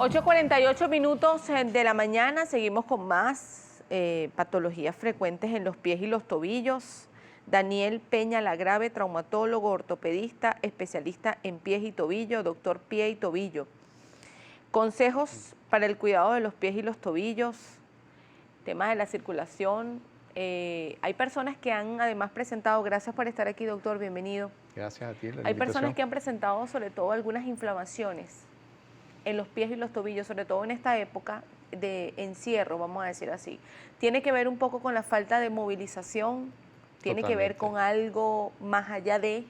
8:48 de la mañana, seguimos con más patologías frecuentes en los pies y los tobillos. Daniel Peña Lagrave, traumatólogo, ortopedista, especialista en pies y tobillo, doctor pie y tobillo. Consejos para el cuidado de los pies y los tobillos, tema de la circulación. Hay personas que han además presentado, gracias por estar aquí, doctor, bienvenido. Gracias a ti. Hay personas que han presentado sobre todo algunas inflamaciones en los pies y los tobillos, sobre todo en esta época de encierro, vamos a decir así. ¿Tiene que ver un poco con la falta de movilización? ¿Tiene que ver con algo más allá de...?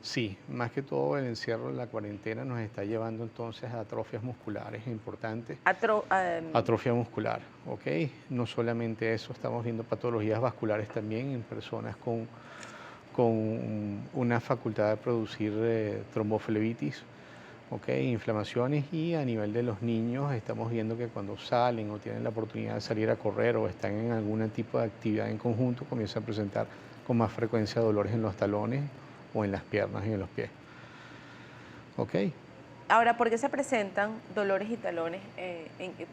Sí, más que todo el encierro, la cuarentena nos está llevando entonces a atrofias musculares importantes. Atrofia muscular, ¿ok? No solamente eso, estamos viendo patologías vasculares también en personas con una facultad de producir tromboflebitis, ¿ok? Inflamaciones, y a nivel de los niños estamos viendo que cuando salen o tienen la oportunidad de salir a correr o están en algún tipo de actividad en conjunto, comienzan a presentar con más frecuencia dolores en los talones o en las piernas y en los pies. ¿Ok? Ahora, ¿por qué se presentan dolores y talones?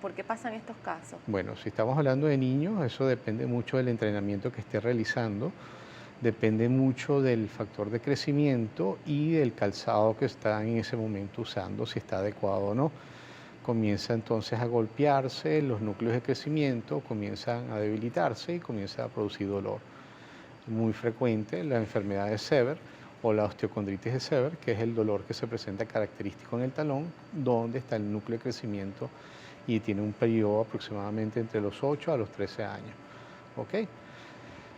¿Por qué pasan estos casos? Bueno, si estamos hablando de niños, eso depende mucho del entrenamiento que esté realizando, depende mucho del factor de crecimiento y del calzado que está en ese momento usando, si está adecuado o no. Comienza entonces a golpearse, los núcleos de crecimiento comienzan a debilitarse y comienza a producir dolor. Muy frecuente la enfermedad de Sever o la osteocondritis de Sever, que es el dolor que se presenta característico en el talón, donde está el núcleo de crecimiento y tiene un periodo aproximadamente entre los 8 a los 13 años. ¿Ok?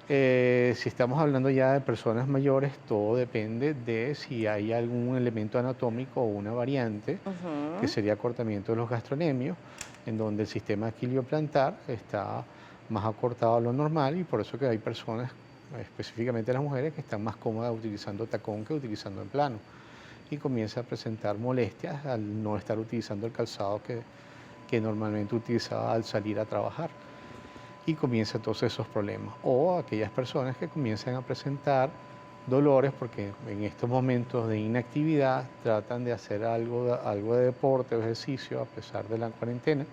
Si estamos hablando ya de personas mayores, todo depende de si hay algún elemento anatómico o una variante, que sería acortamiento de los gastronemios, en donde el sistema aquilioplantar está más acortado a lo normal, y por eso que hay personas, específicamente las mujeres, que están más cómodas utilizando tacón que utilizando en plano, y comienza a presentar molestias al no estar utilizando el calzado que normalmente utilizaba al salir a trabajar. Y comienzan todos esos problemas. O aquellas personas que comienzan a presentar dolores porque en estos momentos de inactividad tratan de hacer algo de deporte o ejercicio a pesar de la cuarentena,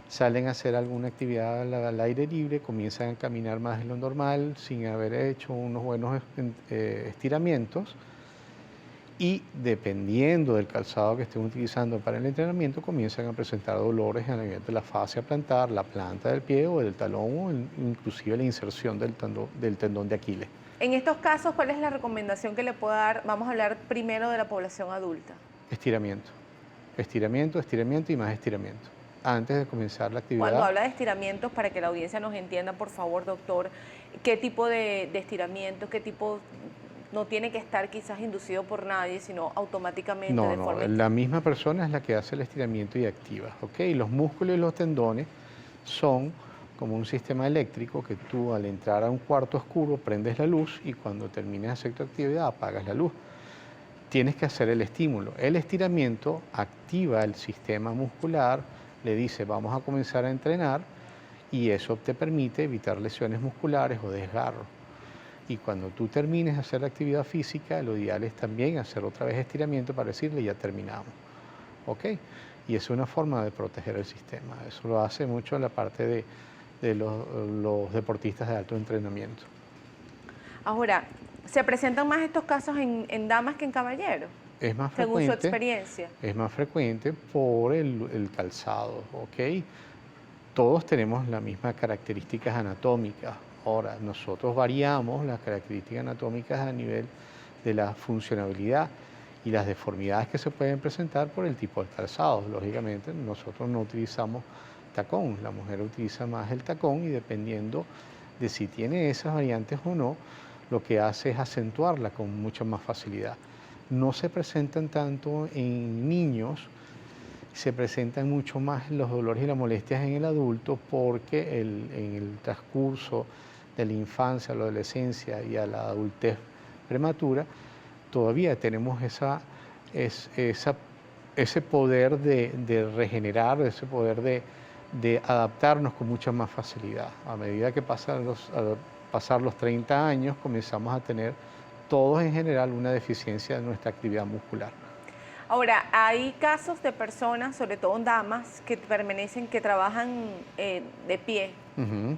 salen a hacer alguna actividad al aire libre, comienzan a caminar más de lo normal sin haber hecho unos buenos estiramientos, y dependiendo del calzado que estén utilizando para el entrenamiento, comienzan a presentar dolores a nivel de la fascia plantar, la planta del pie o del talón, o inclusive la inserción del tendón de Aquiles. En estos casos, ¿cuál es la recomendación que le puedo dar? Vamos a hablar primero de la población adulta. Estiramiento, estiramiento, estiramiento y más estiramiento antes de comenzar la actividad. Cuando habla de estiramientos, para que la audiencia nos entienda, por favor, doctor, ¿qué tipo de estiramientos, qué tipo... No tiene que estar quizás inducido por nadie, sino automáticamente de forma... No, la misma persona es la que hace el estiramiento y activa, ¿ok? Los músculos y los tendones son como un sistema eléctrico que tú, al entrar a un cuarto oscuro, prendes la luz, y cuando termines de hacer tu actividad apagas la luz. Tienes que hacer el estímulo. El estiramiento activa el sistema muscular, le dice vamos a comenzar a entrenar, y eso te permite evitar lesiones musculares o desgarros. Y cuando tú termines de hacer la actividad física, lo ideal es también hacer otra vez estiramiento para decirle ya terminamos. ¿Ok? Y es una forma de proteger el sistema. Eso lo hace mucho en la parte de los deportistas de alto entrenamiento. Ahora, ¿se presentan más estos casos en damas que en caballeros? Es más según frecuente, su experiencia. Es más frecuente por el calzado. ¿Ok? Todos tenemos las mismas características anatómicas. Ahora, nosotros variamos las características anatómicas a nivel de la funcionabilidad y las deformidades que se pueden presentar por el tipo de calzado. Lógicamente, nosotros no utilizamos tacón, la mujer utiliza más el tacón, y dependiendo de si tiene esas variantes o no, lo que hace es acentuarla con mucha más facilidad. No se presentan tanto en niños, se presentan mucho más los dolores y las molestias en el adulto, porque en el transcurso de la infancia, la adolescencia y a la adultez prematura, todavía tenemos ese poder de regenerar, ese poder de adaptarnos con mucha más facilidad. A medida que pasan los 30 años, comenzamos a tener todos en general una deficiencia de nuestra actividad muscular. Ahora, hay casos de personas, sobre todo damas, que permanecen, que trabajan de pie, Ujú.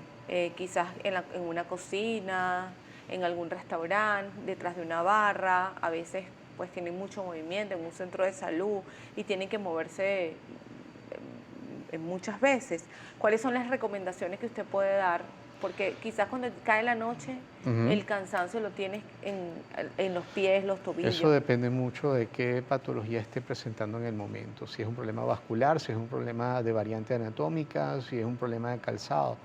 quizás en una cocina, en algún restaurante, detrás de una barra, a veces pues tienen mucho movimiento en un centro de salud y tienen que moverse muchas veces. ¿Cuáles son las recomendaciones que usted puede dar? Porque quizás cuando cae la noche, Ujú. el cansancio lo tienes en los pies, los Eso tobillos. depende mucho de qué patología esté presentando en el momento, si es un problema vascular, si es un problema de variante anatómica, si es un problema de calzado.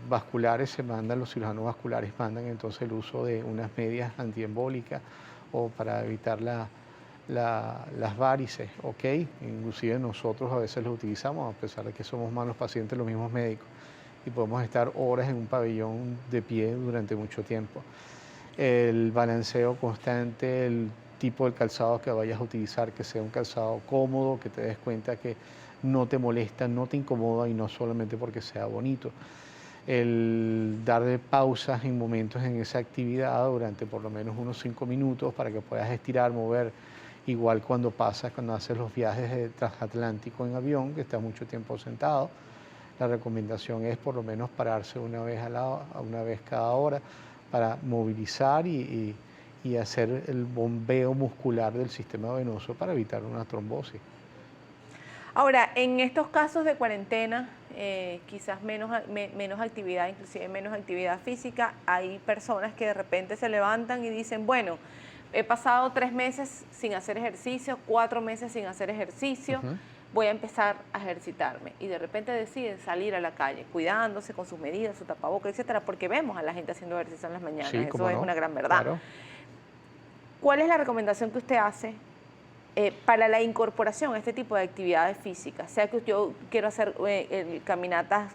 Vasculares se mandan, los cirujanos vasculares mandan entonces el uso de unas medias antiembólicas o para evitar las varices, ¿ok? Inclusive nosotros a veces los utilizamos, a pesar de que somos malos pacientes, los mismos médicos, y podemos estar horas en un pabellón de pie durante mucho tiempo. El balanceo constante, el tipo de calzado que vayas a utilizar, que sea un calzado cómodo, que te des cuenta que no te molesta, no te incomoda y no solamente porque sea bonito. El darle pausas en momentos en esa actividad durante por lo menos unos 5 minutos para que puedas estirar, mover. Igual cuando haces los viajes de transatlántico en avión, que estás mucho tiempo sentado, la recomendación es por lo menos pararse una vez cada hora para movilizar y hacer el bombeo muscular del sistema venoso para evitar una trombosis. Ahora, en estos casos de cuarentena, quizás menos actividad, inclusive menos actividad física, hay personas que de repente se levantan y dicen, bueno, he pasado 3 meses sin hacer ejercicio, 4 meses sin hacer ejercicio, Ujú. voy a empezar a ejercitarme. Y de repente deciden salir a la calle, cuidándose con sus medidas, su tapaboca, etcétera, porque vemos a la gente haciendo ejercicio en las mañanas, Sí, eso cómo es no, una gran verdad. claro. ¿Cuál es la recomendación que usted hace para la incorporación a este tipo de actividades físicas? Sea que yo quiero hacer caminatas,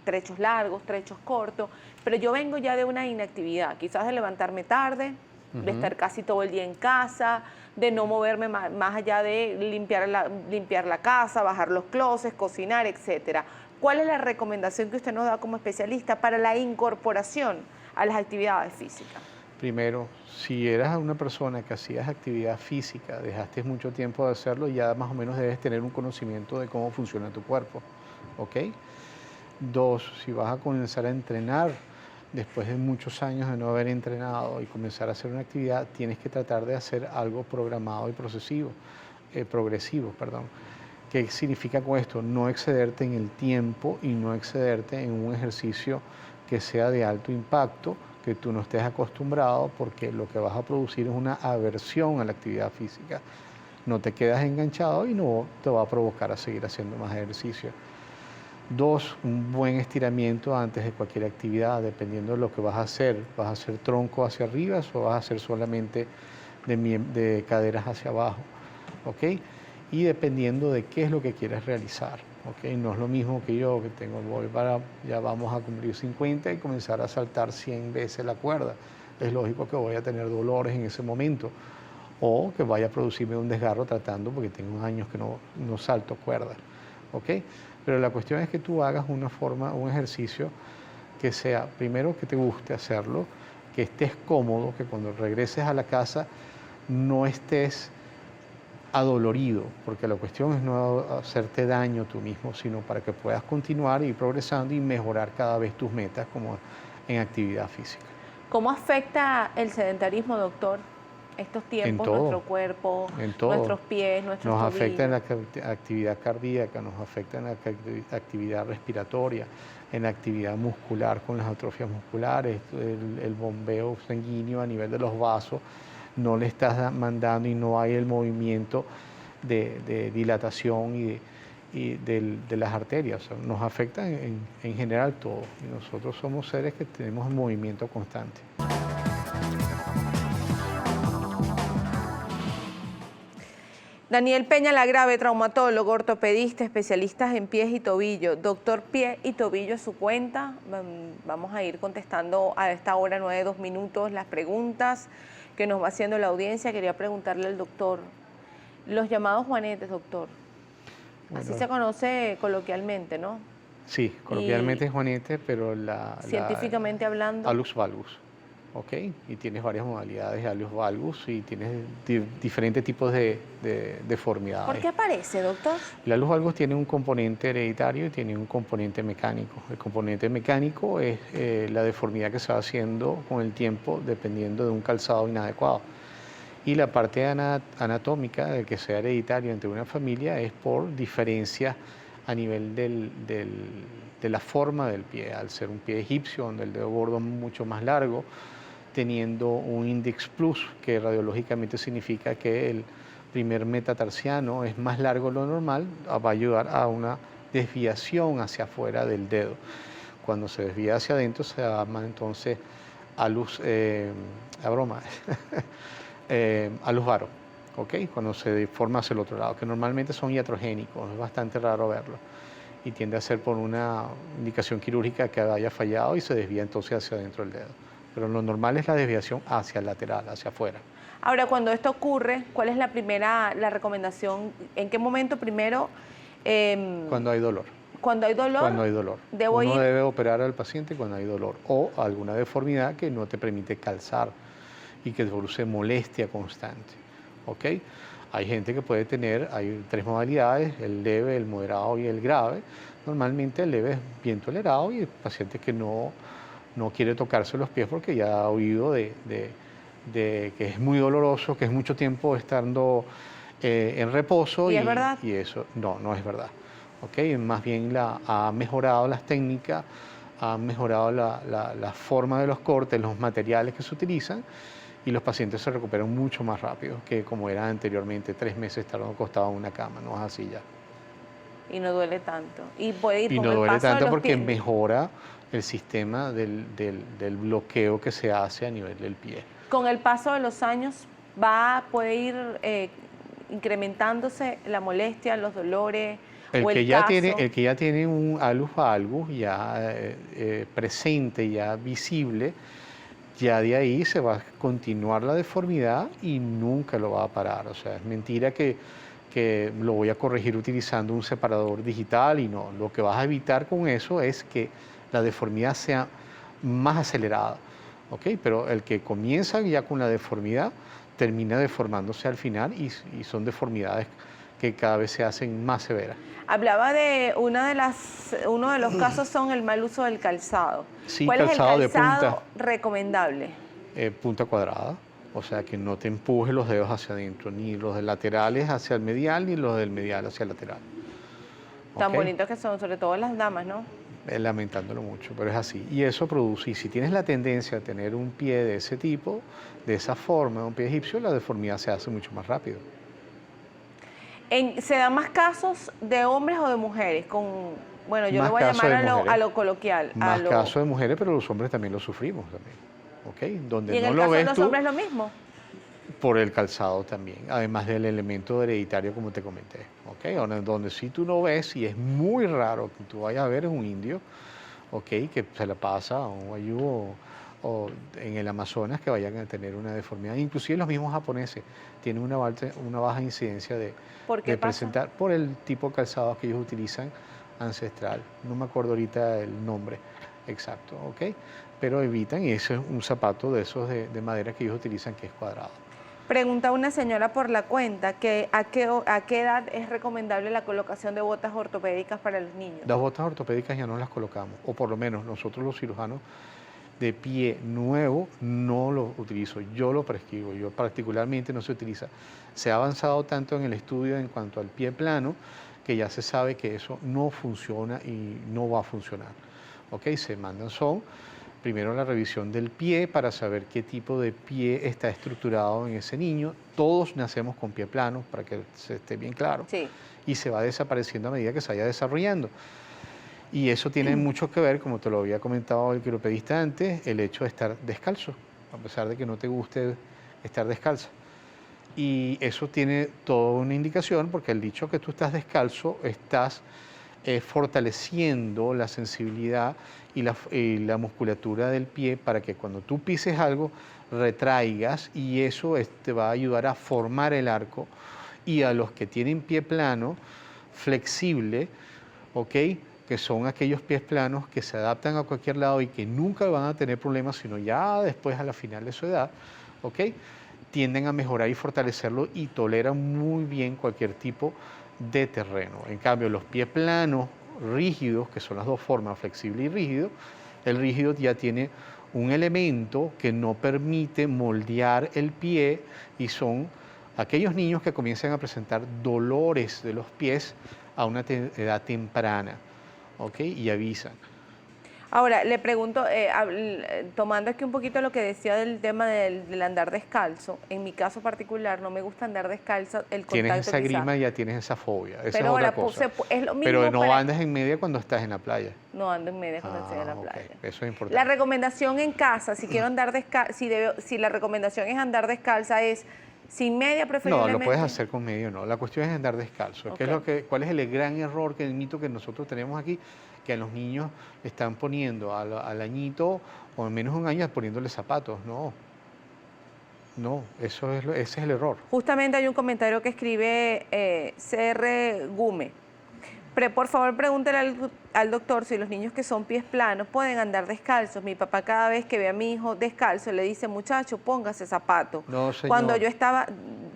trechos largos, trechos cortos, pero yo vengo ya de una inactividad, quizás de levantarme tarde, de Ujú. estar casi todo el día en casa, de no moverme más allá de limpiar la casa, bajar los closets, cocinar, etcétera. ¿Cuál es la recomendación que usted nos da como especialista para la incorporación a las actividades físicas? Primero, si eras una persona que hacías actividad física, dejaste mucho tiempo de hacerlo, ya más o menos debes tener un conocimiento de cómo funciona tu cuerpo, ¿ok? Dos, si vas a comenzar a entrenar después de muchos años de no haber entrenado y comenzar a hacer una actividad, tienes que tratar de hacer algo programado y progresivo, perdón. ¿Qué significa con esto? No excederte en el tiempo y no excederte en un ejercicio que sea de alto impacto, que tú no estés acostumbrado, porque lo que vas a producir es una aversión a la actividad física. No te quedas enganchado y no te va a provocar a seguir haciendo más ejercicio. Dos, un buen estiramiento antes de cualquier actividad, dependiendo de lo que vas a hacer. ¿Vas a hacer tronco hacia arriba o vas a hacer solamente de caderas hacia abajo? ¿Ok? Y dependiendo de qué es lo que quieres realizar. ¿Ok? No es lo mismo que yo, que ya vamos a cumplir 50 y comenzar a saltar 100 veces la cuerda. Es lógico que voy a tener dolores en ese momento o que vaya a producirme un desgarro tratando porque tengo años que no salto cuerda. ¿Ok? Pero la cuestión es que tú hagas un ejercicio que sea, primero, que te guste hacerlo, que estés cómodo, que cuando regreses a la casa no estés adolorido, porque la cuestión es no hacerte daño tú mismo, sino para que puedas continuar y ir progresando y mejorar cada vez tus metas como en actividad física. ¿Cómo afecta el sedentarismo, doctor, estos En tiempos, todo, nuestro cuerpo, en todo. nuestros pies, nuestros Nos afecta en tobillos? la actividad cardíaca, nos afecta en la actividad respiratoria, en la actividad muscular con las atrofias musculares, el bombeo sanguíneo a nivel de los vasos, no le estás mandando y no hay el movimiento de dilatación de las arterias. O sea, nos afecta en general todo y nosotros somos seres que tenemos movimiento constante. Daniel Peña Lagrave, traumatólogo, ortopedista, especialista en pies y tobillo. Doctor Pie y Tobillo es su cuenta. Vamos a ir contestando a esta hora 9, 2 minutos las preguntas que nos va haciendo la audiencia. Quería preguntarle al doctor, los llamados juanetes, doctor. Así Bueno, se conoce coloquialmente, ¿no? sí, Y coloquialmente es Juanete, pero científicamente hablando, Hallux valgus, ¿ok? Y tienes varias modalidades de alus valgus y tienes diferentes tipos de deformidades. ¿Por qué aparece, doctor? El alus valgus tiene un componente hereditario y tiene un componente mecánico. El componente mecánico es la deformidad que se va haciendo con el tiempo dependiendo de un calzado inadecuado. Y la parte anatómica de que sea hereditario entre una familia es por diferencias a nivel de la forma del pie, al ser un pie egipcio, donde el dedo gordo es mucho más largo, teniendo un index plus, que radiológicamente significa que el primer metatarsiano es más largo de lo normal, va a ayudar a una desviación hacia afuera del dedo. Cuando se desvía hacia adentro se llama entonces alus, a broma, alus varo, ¿ok? Cuando se deforma hacia el otro lado, que normalmente son iatrogénicos, es bastante raro verlo. Y tiende a ser por una indicación quirúrgica que haya fallado y se desvía entonces hacia adentro del dedo. Pero lo normal es la desviación hacia el lateral, hacia afuera. Ahora, cuando esto ocurre, ¿cuál es la recomendación? ¿En qué momento primero? Cuando hay dolor. Cuando hay dolor. Cuando hay dolor. Debo Uno ir. debe operar al paciente cuando hay dolor o alguna deformidad que no te permite calzar y que produce molestia constante, ¿ok? Hay gente que puede tener, hay 3 modalidades, el leve, el moderado y el grave. Normalmente el leve es bien tolerado y el paciente que no quiere tocarse los pies porque ya ha oído de que es muy doloroso, que es mucho tiempo estando en reposo. ¿Y es verdad? Y eso no es verdad. ¿Okay? Más bien ha mejorado las técnicas, ha mejorado la forma de los cortes, los materiales que se utilizan y los pacientes se recuperan mucho más rápido que como era anteriormente, 3 meses estar acostado en una cama, no es así ya. Y no duele tanto. Y puede ir Y con no el duele paso de tanto los porque pies. mejora el sistema del bloqueo que se hace a nivel del pie. Con el paso de los años puede ir incrementándose la molestia, los dolores o el caso. El que ya tiene un alus valgus ya presente, ya visible, ya de ahí se va a continuar la deformidad y nunca lo va a parar. O sea, es mentira que lo voy a corregir utilizando un separador digital y no. Lo que vas a evitar con eso es que la deformidad sea más acelerada, ¿ok? Pero el que comienza ya con la deformidad termina deformándose al final y son deformidades que cada vez se hacen más severas. Hablaba de uno de los casos son el mal uso del calzado. Sí, ¿Cuál es el calzado de punta, recomendable? Punta cuadrada, o sea que no te empuje los dedos hacia adentro, ni los laterales hacia el medial, ni los del medial hacia el lateral. Tan ¿Okay? bonitos que son, sobre todo las damas, ¿no? Lamentándolo mucho, pero es así. Y eso produce, y si tienes la tendencia a tener un pie de ese tipo, de esa forma, un pie egipcio, la deformidad se hace mucho más rápido. ¿Se dan más casos de hombres o de mujeres? Bueno, yo lo voy a llamar a lo coloquial. Más casos de mujeres, pero los hombres también lo sufrimos también. ¿Okay? Donde ¿Y en no el lo caso de ves los tú, hombres lo mismo? por el calzado también, además del elemento hereditario como te comenté. ¿Okay? Donde sí tú no ves, y es muy raro que tú vayas a ver, es un indio, ¿okay? Que se la pasa a un wayuu o en el Amazonas que vayan a tener una deformidad. Inclusive los mismos japoneses tienen una baja incidencia de presentar por el tipo de calzado que ellos utilizan ancestral. No me acuerdo ahorita el nombre exacto, ¿ok? Pero evitan, y ese es un zapato de esos de madera que ellos utilizan que es cuadrado. Pregunta una señora por la cuenta que a qué edad es recomendable la colocación de botas ortopédicas para los niños. Las botas ortopédicas ya no las colocamos, o por lo menos nosotros los cirujanos de pie nuevo no lo utilizo, yo lo prescribo, yo particularmente no se utiliza. Se ha avanzado tanto en el estudio en cuanto al pie plano que ya se sabe que eso no funciona y no va a funcionar. ¿Ok? Se mandan primero la revisión del pie para saber qué tipo de pie está estructurado en ese niño. Todos nacemos con pie plano, para que se esté bien claro, sí. Y se va desapareciendo a medida que se vaya desarrollando. Y eso tiene mucho que ver, como te lo había comentado el quiropedista antes, el hecho de estar descalzo, a pesar de que no te guste estar descalza. Y eso tiene toda una indicación, porque el dicho que tú estás descalzo, estás fortaleciendo la sensibilidad y la musculatura del pie para que cuando tú pises algo, retraigas, y eso te va a ayudar a formar el arco. Y a los que tienen pie plano, flexible, ¿ok? que son aquellos pies planos que se adaptan a cualquier lado y que nunca van a tener problemas, sino ya después a la final de su edad, ¿ok? Tienden a mejorar y fortalecerlo y toleran muy bien cualquier tipo de terreno. En cambio, los pies planos, rígidos, que son las dos formas, flexible y rígido, el rígido ya tiene un elemento que no permite moldear el pie y son aquellos niños que comienzan a presentar dolores de los pies a una edad temprana, ¿ok? Y avisan. Ahora, le pregunto, tomando aquí un poquito lo que decía del tema del andar descalzo, en mi caso particular no me gusta andar descalzo, el contacto Tienes esa quizá. grima y ya tienes esa fobia, esa Pero es otra ahora cosa. es lo mismo. Pero no andas en media cuando estás en la playa. No ando en media cuando estoy en la Ok, playa. eso es importante. La recomendación en casa, si quiero andar descalza, si la recomendación es andar descalza, es sin media No, preferiblemente. lo puedes hacer con medio, no. La cuestión es andar descalzo. Ok. ¿Cuál es el gran error, el mito que nosotros tenemos aquí? Que a los niños le están poniendo al añito o en menos de un año poniéndole zapatos. No, no, ese es el error. Justamente hay un comentario que escribe CR Gume. Por favor, pregúntele al doctor si los niños que son pies planos pueden andar descalzos. Mi papá cada vez que ve a mi hijo descalzo le dice, muchacho, póngase zapato. No, señor. Cuando yo estaba,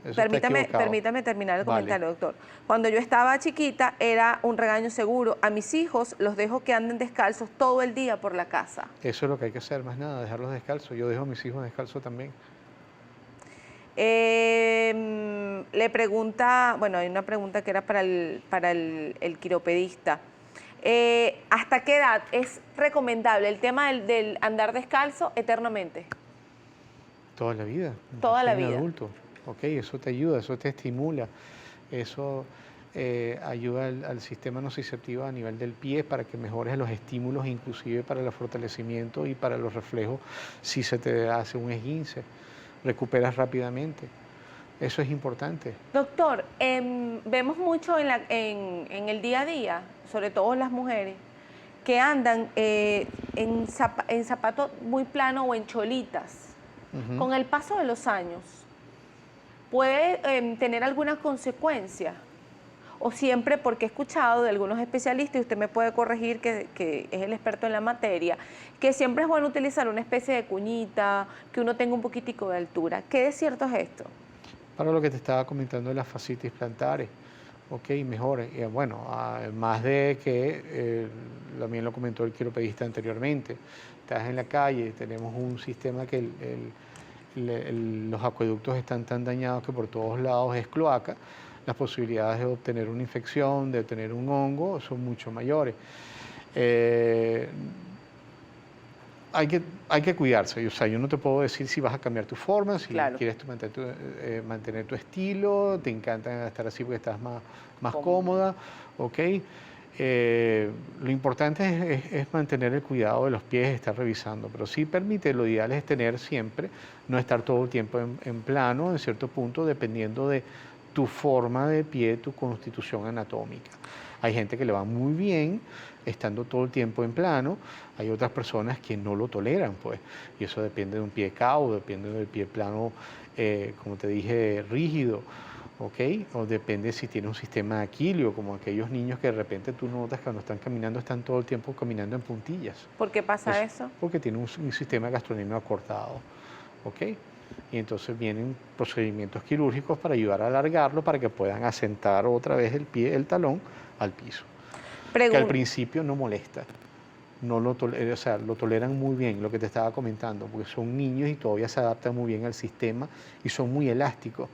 Eso está equivocado. permítame terminar el Vale. comentario, doctor. Cuando yo estaba chiquita era un regaño seguro. A mis hijos los dejo que anden descalzos todo el día por la casa. Eso es lo que hay que hacer, más nada, dejarlos descalzos. Yo dejo a mis hijos descalzos también. Le pregunta, bueno, hay una pregunta que era para el quiropedista. ¿Hasta qué edad es recomendable el tema del andar descalzo eternamente? Toda la vida. Toda la Soy un vida. adulto. Ok, eso te ayuda, eso te estimula, eso ayuda al sistema nociceptivo a nivel del pie para que mejores los estímulos, inclusive para el fortalecimiento y para los reflejos si se te hace un esguince. Recuperas rápidamente. Eso es importante. Doctor, vemos mucho en el día a día, sobre todo las mujeres, que andan en zapatos muy planos o en cholitas. Con el paso de los años, ¿puede tener alguna consecuencia? O siempre, porque he escuchado de algunos especialistas, y usted me puede corregir que es el experto en la materia, que siempre es bueno utilizar una especie de cuñita, que uno tenga un poquitico de altura. ¿Qué de cierto es esto? Para lo que te estaba comentando de las fascitis plantares, ok, mejor. Bueno, además de que también lo comentó el quiropedista anteriormente, estás en la calle, tenemos un sistema que los acueductos están tan dañados que por todos lados es cloaca, las posibilidades de obtener una infección, de obtener un hongo, son mucho mayores. Hay que cuidarse. O sea, yo no te puedo decir si vas a cambiar tu forma, si Claro. quieres mantener tu estilo, te encanta estar así porque estás más cómoda, ¿ok? Lo importante es mantener el cuidado de los pies, estar revisando, pero sí permite, lo ideal es tener siempre, no estar todo el tiempo en plano, en cierto punto, dependiendo de tu forma de pie, tu constitución anatómica. Hay gente que le va muy bien estando todo el tiempo en plano, hay otras personas que no lo toleran, pues, y eso depende de un pie cao, depende del pie plano, como te dije, rígido, ¿ok? O depende si tiene un sistema de aquilio, como aquellos niños que de repente tú notas que cuando están caminando están todo el tiempo caminando en puntillas. ¿Por qué pasa eso? Porque tiene un sistema gastronómico acortado, ¿ok? Y entonces vienen procedimientos quirúrgicos para ayudar a alargarlo para que puedan asentar otra vez el talón al piso. Que al principio no molesta, no lo o sea, lo toleran muy bien, lo que te estaba comentando, porque son niños y todavía se adaptan muy bien al sistema y son muy elásticos.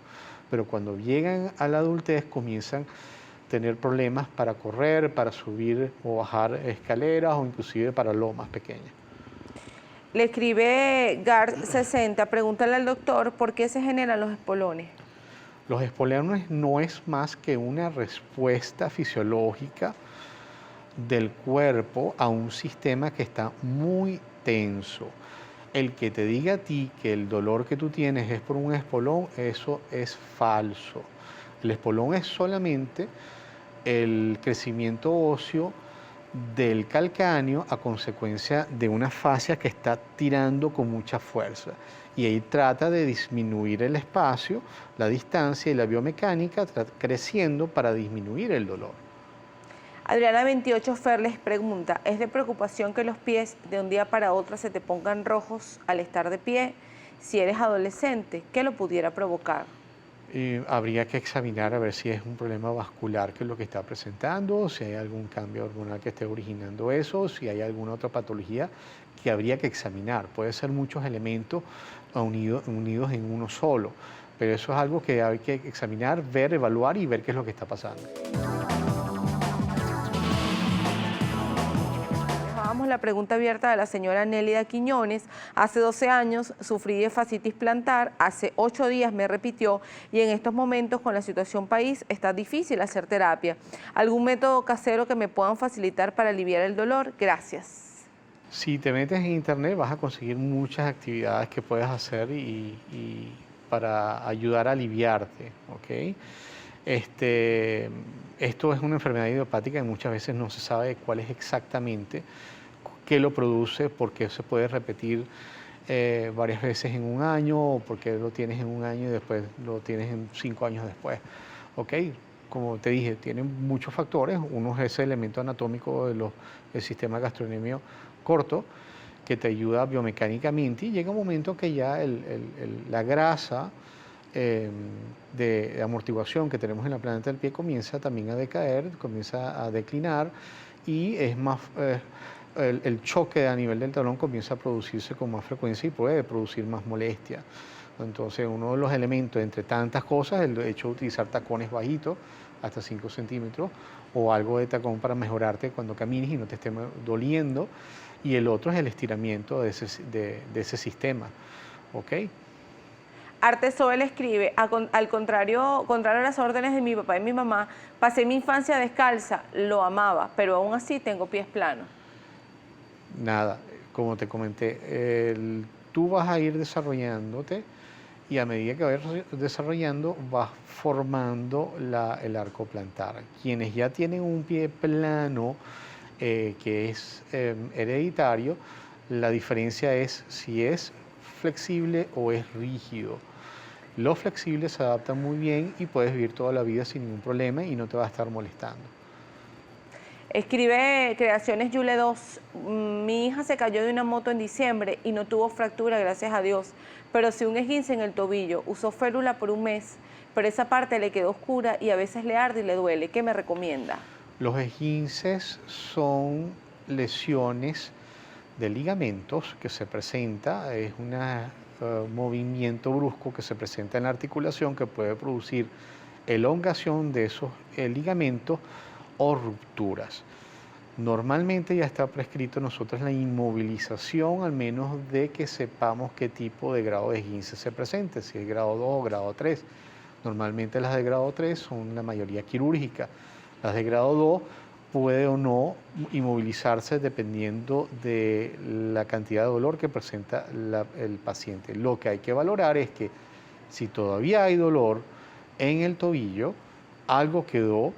Pero cuando llegan a la adultez comienzan a tener problemas para correr, para subir o bajar escaleras o inclusive para lomas pequeñas. Le escribe Gar60, pregúntale al doctor por qué se generan los espolones. Los espolones no es más que una respuesta fisiológica del cuerpo a un sistema que está muy tenso. El que te diga a ti que el dolor que tú tienes es por un espolón, eso es falso. El espolón es solamente el crecimiento óseo del calcáneo a consecuencia de una fascia que está tirando con mucha fuerza. Y ahí trata de disminuir el espacio, la distancia y la biomecánica creciendo para disminuir el dolor. Adriana 28 Fer les pregunta, ¿es de preocupación que los pies de un día para otro se te pongan rojos al estar de pie? Si eres adolescente, ¿qué lo pudiera provocar? Habría que examinar a ver si es un problema vascular que es lo que está presentando, si hay algún cambio hormonal que esté originando eso, si hay alguna otra patología que habría que examinar. Puede ser muchos elementos unidos en uno solo, pero eso es algo que hay que examinar, ver, evaluar y ver qué es lo que está pasando. Dejábamos la pregunta abierta de la señora Nélida Quiñones. Hace 12 años sufrí de fascitis plantar, hace 8 días me repitió y en estos momentos con la situación país está difícil hacer terapia. ¿Algún método casero que me puedan facilitar para aliviar el dolor? Gracias. Si te metes en internet vas a conseguir muchas actividades que puedes hacer y para ayudar a aliviarte, ¿ok? Esto es una enfermedad idiopática y muchas veces no se sabe cuál es exactamente, qué lo produce, por qué se puede repetir varias veces en un año, o por qué lo tienes en un año y después lo tienes en 5 años después. ¿Ok? Como te dije, tiene muchos factores. Uno es ese elemento anatómico del sistema gastronemio corto, que te ayuda biomecánicamente y llega un momento que ya la grasa de amortiguación que tenemos en la planta del pie comienza también a decaer, comienza a declinar y es más, el choque a nivel del talón comienza a producirse con más frecuencia y puede producir más molestia. Entonces uno de los elementos entre tantas cosas es el hecho de utilizar tacones bajitos, hasta 5 centímetros, o algo de tacón para mejorarte cuando camines y no te esté doliendo, y el otro es el estiramiento de ese sistema. ¿Ok? Artesoel escribe, al contrario a las órdenes de mi papá y mi mamá, pasé mi infancia descalza, lo amaba, pero aún así tengo pies planos. Nada, como te comenté, tú vas a ir desarrollándote y a medida que vayas desarrollando vas formando el arco plantar. Quienes ya tienen un pie plano, que es hereditario, la diferencia es si es flexible o es rígido. Los flexibles se adaptan muy bien y puedes vivir toda la vida sin ningún problema y no te va a estar molestando. Escribe Creaciones Yule 2, mi hija se cayó de una moto en diciembre y no tuvo fractura, gracias a Dios, pero sí un esguince en el tobillo, usó férula por un mes, pero esa parte le quedó oscura y a veces le arde y le duele. ¿Qué me recomienda? Los esguinces son lesiones de ligamentos que se presenta, es un movimiento brusco que se presenta en la articulación que puede producir elongación de esos ligamentos o rupturas. Normalmente ya está prescrito nosotros la inmovilización, al menos de que sepamos qué tipo de grado de esguince se presente, si es grado 2 o grado 3. Normalmente las de grado 3 son la mayoría quirúrgica. Las de grado 2 puede o no inmovilizarse dependiendo de la cantidad de dolor que presenta el paciente. Lo que hay que valorar es que si todavía hay dolor en el tobillo, algo quedó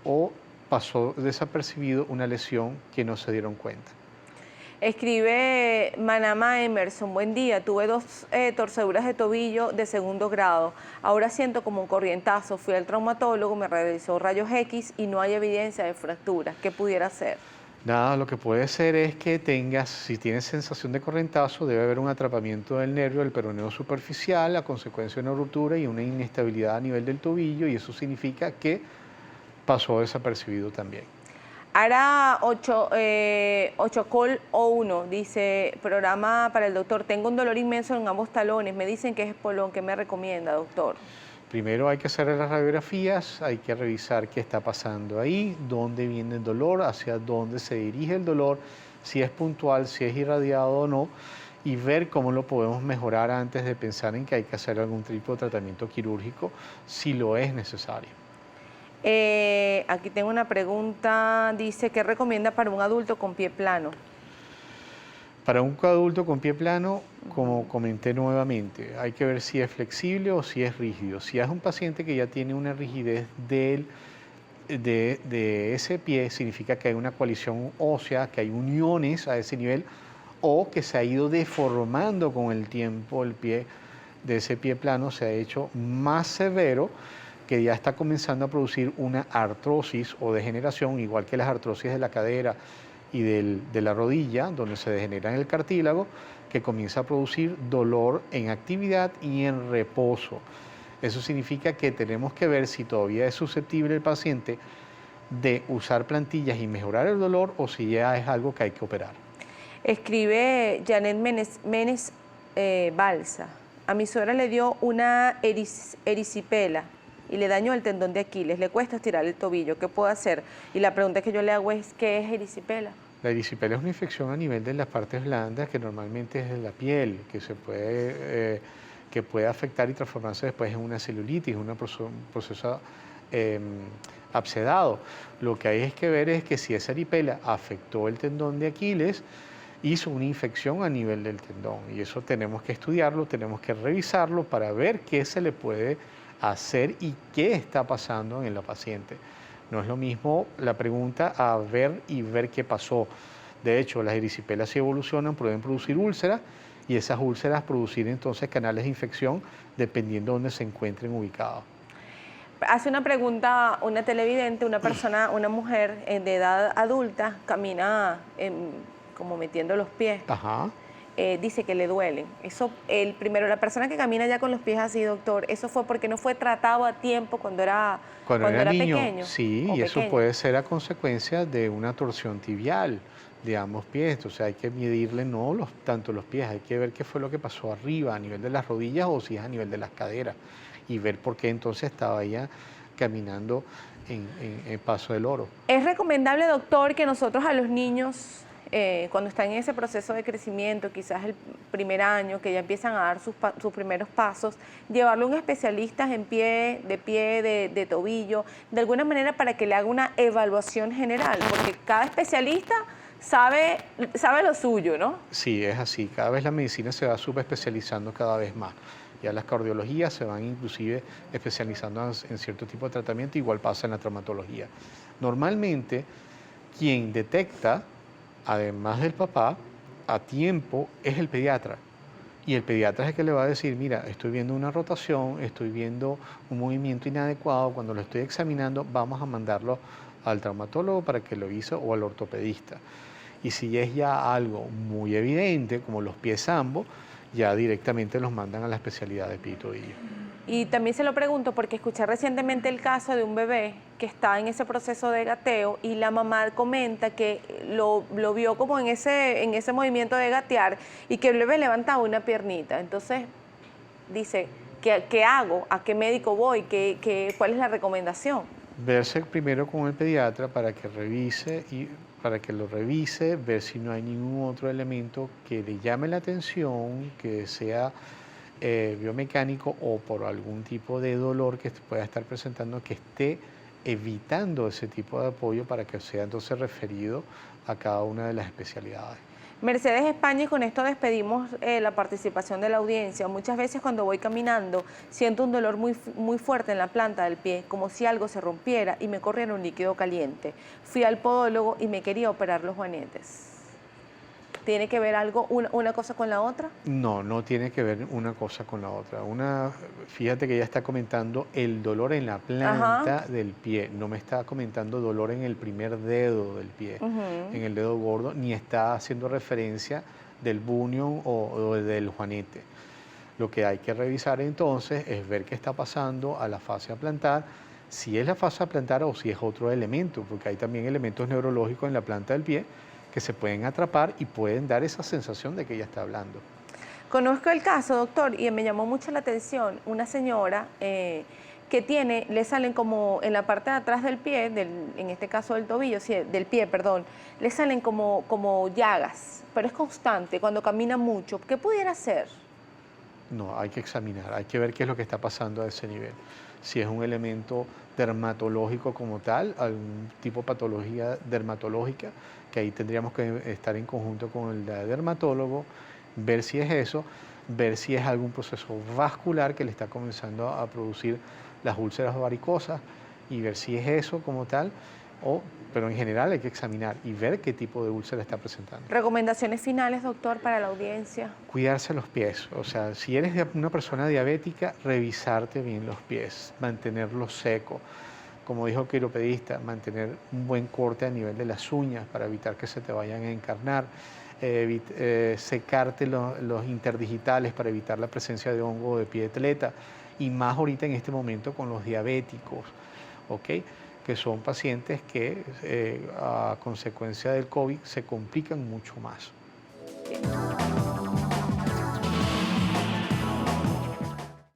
o pasó desapercibido una lesión que no se dieron cuenta. Escribe Manama Emerson, buen día, tuve 2 torceduras de tobillo de 2º grado, ahora siento como un corrientazo, fui al traumatólogo, me realizó rayos X y no hay evidencia de fractura. ¿Qué pudiera hacer? Nada, lo que puede ser es que si tienes sensación de corrientazo, debe haber un atrapamiento del nervio del peroneo superficial a consecuencia de una ruptura y una inestabilidad a nivel del tobillo, y eso significa que pasó desapercibido también. Ara 8Col O1 dice, programa para el doctor, tengo un dolor inmenso en ambos talones, me dicen que es espolón, ¿qué me recomienda, doctor? Primero hay que hacer las radiografías, hay que revisar qué está pasando ahí, dónde viene el dolor, hacia dónde se dirige el dolor, si es puntual, si es irradiado o no, y ver cómo lo podemos mejorar antes de pensar en que hay que hacer algún tipo de tratamiento quirúrgico, si lo es necesario. Aquí tengo una pregunta, dice, ¿qué recomienda para un adulto con pie plano? Para un adulto con pie plano, como comenté nuevamente, hay que ver si es flexible o si es rígido. Si es un paciente que ya tiene una rigidez de ese pie, significa que hay una coalición ósea, que hay uniones a ese nivel, o que se ha ido deformando con el tiempo el pie de ese pie plano, se ha hecho más severo, que ya está comenzando a producir una artrosis o degeneración, igual que las artrosis de la cadera y de la rodilla, donde se degenera en el cartílago, que comienza a producir dolor en actividad y en reposo. Eso significa que tenemos que ver si todavía es susceptible el paciente de usar plantillas y mejorar el dolor o si ya es algo que hay que operar. Escribe Janet Menes Balsa. A mi suegra le dio una erisipela y le dañó el tendón de Aquiles. Le cuesta estirar el tobillo. ¿Qué puedo hacer? Y la pregunta que yo le hago es, ¿qué es erisipela? La erisipela es una infección a nivel de las partes blandas que normalmente es de la piel, que puede afectar y transformarse después en una celulitis, un proceso abscedado. Lo que hay es que ver es que si esa eripela afectó el tendón de Aquiles, hizo una infección a nivel del tendón y eso tenemos que estudiarlo, tenemos que revisarlo para ver qué se le puede hacer y qué está pasando en la paciente. No es lo mismo la pregunta a ver y ver qué pasó. De hecho, las erisipelas si evolucionan pueden producir úlceras y esas úlceras producir entonces canales de infección dependiendo de dónde se encuentren ubicados. Hace una pregunta una televidente, una mujer de edad adulta, camina como metiendo los pies. Ajá. Dice que le duelen. Eso, primero, la persona que camina ya con los pies así, doctor, ¿eso fue porque no fue tratado a tiempo cuando era niño, pequeño? Sí, y eso puede ser a consecuencia de una torsión tibial de ambos pies. Entonces hay que medirle no tanto los pies, hay que ver qué fue lo que pasó arriba, a nivel de las rodillas o si es a nivel de las caderas, y ver por qué entonces estaba ella caminando en paso del loro. ¿Es recomendable, doctor, que nosotros a los niños, cuando están en ese proceso de crecimiento, quizás el primer año, que ya empiezan a dar sus primeros pasos, llevarlo a un especialista de pie, de tobillo, de alguna manera para que le haga una evaluación general? Porque cada especialista sabe lo suyo, ¿no? Sí, es así. Cada vez la medicina se va subespecializando cada vez más. Ya las cardiologías se van inclusive especializando en cierto tipo de tratamiento, igual pasa en la traumatología. Normalmente, quien detecta, además del papá, a tiempo es el pediatra. Y el pediatra es el que le va a decir, mira, estoy viendo una rotación, estoy viendo un movimiento inadecuado, cuando lo estoy examinando vamos a mandarlo al traumatólogo para que lo hizo o al ortopedista. Y si es ya algo muy evidente, como los pies ambos, ya directamente los mandan a la especialidad de pie y tobillo. Y también se lo pregunto porque escuché recientemente el caso de un bebé que está en ese proceso de gateo y la mamá comenta que lo vio como en ese movimiento de gatear y que el bebé levantaba una piernita. Entonces dice, ¿qué hago? ¿A qué médico voy? ¿Cuál es la recomendación? Verse primero con el pediatra para que lo revise, ver si no hay ningún otro elemento que le llame la atención, que sea biomecánico o por algún tipo de dolor que pueda estar presentando, que esté evitando ese tipo de apoyo para que sea entonces referido a cada una de las especialidades. Mercedes España, y con esto despedimos la participación de la audiencia. Muchas veces cuando voy caminando siento un dolor muy fuerte en la planta del pie, como si algo se rompiera y me corriera un líquido caliente. Fui al podólogo y me quería operar los juanetes. ¿Tiene que ver algo, una cosa con la otra? No, no tiene que ver una cosa con la otra. Fíjate que ella está comentando el dolor en la planta del pie. No me está comentando dolor en el primer dedo del pie, en el dedo gordo, ni está haciendo referencia del bunion o del juanete. Lo que hay que revisar entonces es ver qué está pasando a la fascia plantar, si es la fascia plantar o si es otro elemento, porque hay también elementos neurológicos en la planta del pie que se pueden atrapar y pueden dar esa sensación de que ella está hablando. Conozco el caso, doctor, y me llamó mucho la atención una señora que le salen como en la parte de atrás del pie, en este caso del tobillo, sí, del pie, perdón, le salen como llagas, pero es constante cuando camina mucho. ¿Qué pudiera ser? No, hay que examinar, hay que ver qué es lo que está pasando a ese nivel. Si es un elemento dermatológico como tal, algún tipo de patología dermatológica, que ahí tendríamos que estar en conjunto con el dermatólogo, ver si es eso, ver si es algún proceso vascular que le está comenzando a producir las úlceras varicosas y ver si es eso como tal pero en general hay que examinar y ver qué tipo de úlcera está presentando. Recomendaciones finales, doctor, para la audiencia. Cuidarse los pies, o sea, si eres una persona diabética, revisarte bien los pies, mantenerlos secos. Como dijo el quiropedista, mantener un buen corte a nivel de las uñas para evitar que se te vayan a encarnar, secarte los interdigitales para evitar la presencia de hongo o de pie de atleta, y más ahorita en este momento con los diabéticos, ¿ok? Que son pacientes que a consecuencia del COVID se complican mucho más. Bien.